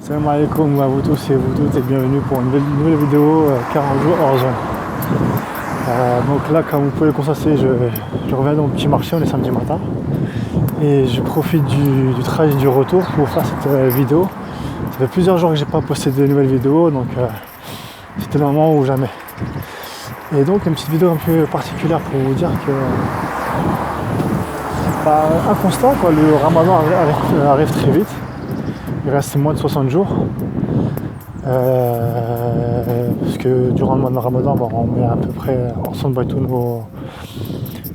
Salam alaikum à vous tous et vous toutes et bienvenue pour une nouvelle vidéo 40 jours hors zone. Donc là, comme vous pouvez le constater, je reviens de mon petit marché, on est samedi matin et je profite du trajet du retour pour faire cette vidéo. Ça fait plusieurs jours que j'ai pas posté de nouvelles vidéos, donc c'était le moment ou jamais. Et donc une petite vidéo un peu particulière pour vous dire que un constat, quoi, le ramadan arrive très vite. Il reste moins de 60 jours. Parce que durant le mois de Ramadan, on met à peu près ensemble tous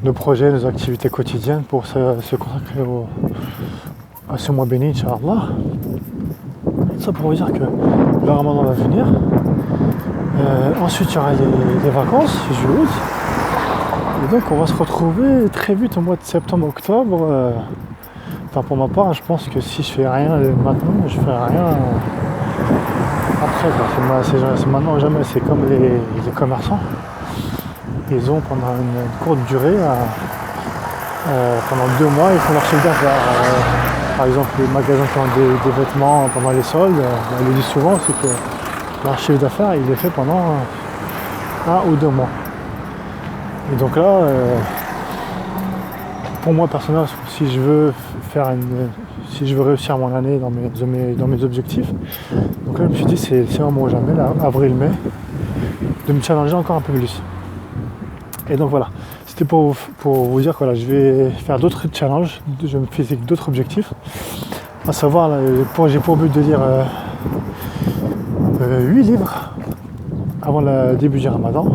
nos projets, nos activités quotidiennes pour se consacrer à ce mois béni, Inch'Allah. Ça pour vous dire que le Ramadan va venir. Ensuite, il y aura les vacances, juillet, août. Et donc, on va se retrouver très vite au mois de septembre-octobre. Enfin, pour ma part, je pense que si je fais rien maintenant, je ferai rien après. C'est maintenant ou jamais. C'est comme les commerçants. Ils ont pendant une courte durée, pendant 2 mois, ils font leur chiffre d'affaires. Par exemple, les magasins qui ont des vêtements pendant les soldes, ils le disent souvent, c'est que leur chiffre d'affaires, il est fait pendant 1 ou 2 mois. Et donc là, pour moi personnellement, si je veux réussir mon année dans mes objectifs, donc là je me suis dit c'est vraiment ou jamais, là, avril-mai, de me challenger encore un peu plus. Et donc voilà, c'était pour vous dire que voilà, je vais faire d'autres challenges, je me fixe d'autres objectifs, à savoir, j'ai pour but de lire 8 livres avant le début du Ramadan,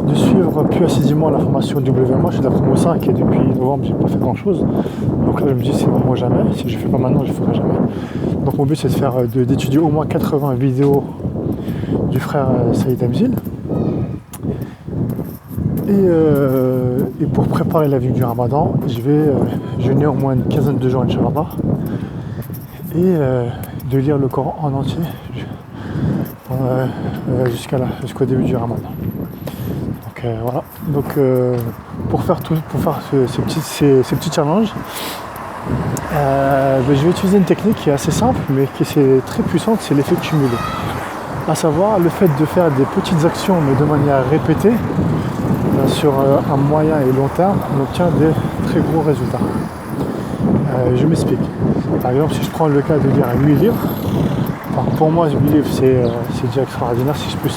de suivre plus assidûment la formation WMA. Je suis de la promo 5 et depuis novembre j'ai pas fait grand chose, donc là je me dis c'est vraiment jamais, si je fais pas maintenant je ferai jamais. Donc mon but c'est d'étudier au moins 80 vidéos du frère Saïd Amzil et pour préparer la vie du Ramadan je vais jeûner au moins une quinzaine de jours Inch'Allah et de lire le Coran en entier jusqu'au début du Ramadan. Voilà, donc pour faire ces petits challenges, je vais utiliser une technique qui est assez simple mais qui est très puissante, c'est l'effet cumulé. À savoir le fait de faire des petites actions mais de manière répétée sur un moyen et long terme, on obtient des très gros résultats. Je m'explique. Par exemple, si je prends le cas de lire 8 livres, pour moi 8 livres c'est déjà extraordinaire, si je peux.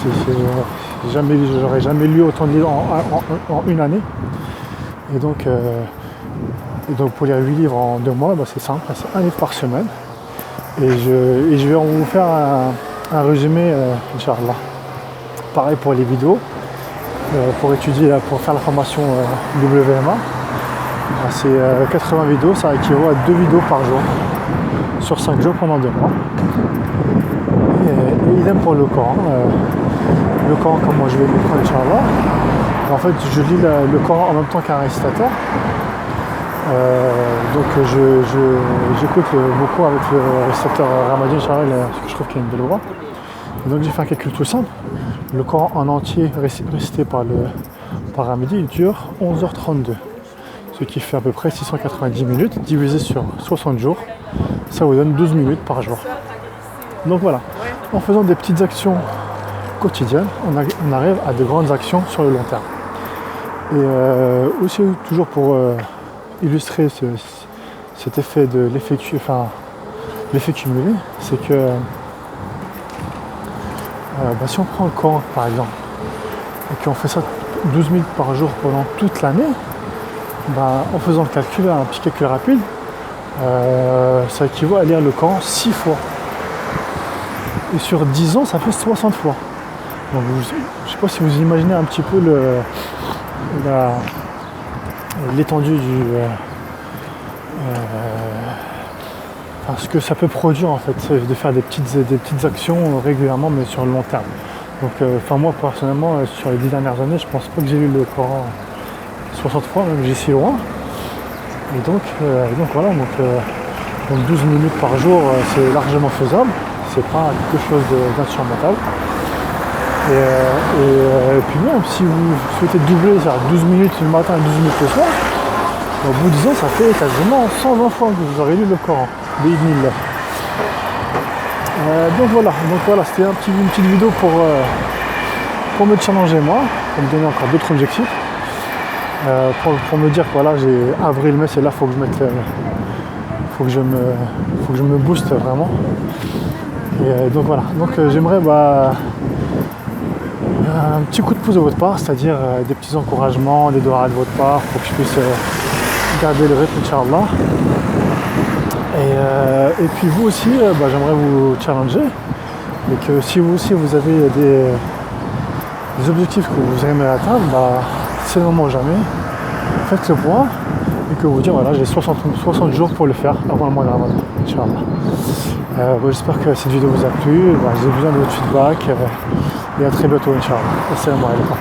J'aurais jamais lu autant de livres en une année. Et donc pour lire 8 livres en 2 mois, c'est simple, c'est 1 livre par semaine. Et je vais vous faire un résumé, Inch'Allah. Pareil pour les vidéos, pour faire la formation WMA. C'est 80 vidéos, ça équivaut à 2 vidéos par jour, sur 5 jours pendant 2 mois. Et idem pour le Coran. Le Coran, comment je vais le prendre, Inch'Allah. En fait, je lis le Coran en même temps qu'un récitateur. Donc j'écoute beaucoup avec le récitateur Ramadi, Inch'Allah, parce que je trouve qu'il a une belle voix. Et donc j'ai fait un calcul tout simple. Le Coran en entier récité par Ramadi, il dure 11h32. Ce qui fait à peu près 690 minutes, divisé sur 60 jours. Ça vous donne 12 minutes par jour. Donc voilà, en faisant des petites actions quotidiennes, on arrive à de grandes actions sur le long terme. Et aussi, toujours pour illustrer cet effet de l'effet cumulé, c'est que si on prend le Coran par exemple, et qu'on fait ça 12 minutes par jour pendant toute l'année, en faisant le calcul, un petit calcul rapide, ça équivaut à lire le Coran 6 fois. Et sur 10 ans, ça fait 60 fois. Donc je ne sais pas si vous imaginez un petit peu l'étendue ce que ça peut produire en fait, de faire des petites actions régulièrement mais sur le long terme. Donc moi personnellement, sur les 10 dernières années, je pense pas que j'ai lu le Coran 60 fois, même j'y suis loin. Et donc voilà, donc 12 minutes par jour, c'est largement faisable. C'est pas quelque chose d'insurmontable. Et puis même si vous souhaitez doubler, c'est-à-dire 12 minutes le matin et 12 minutes le soir, au bout de 10 ans, ça fait quasiment 120 fois que vous aurez lu le Coran. Bismillah. Donc voilà, c'était une petite vidéo pour me challenger moi, pour me donner encore d'autres objectifs, pour me dire que voilà, j'ai avril-mai, c'est là, faut que je me booste vraiment. Et donc voilà, j'aimerais un petit coup de pouce de votre part, c'est-à-dire des petits encouragements, des doigts de votre part pour que je puisse garder le rythme, Inch'Allah. Et puis vous aussi, j'aimerais vous challenger, et que si vous aussi vous avez des objectifs que vous aimez atteindre, c'est le moment ou jamais, faites le point, et que vous dire voilà, j'ai 60 jours pour le faire avant le mois de Ramadan, Inch'Allah. J'espère que cette vidéo vous a plu, j'ai besoin de votre feedback, et à très bientôt, Inch'Allah. Assalamu alaikum.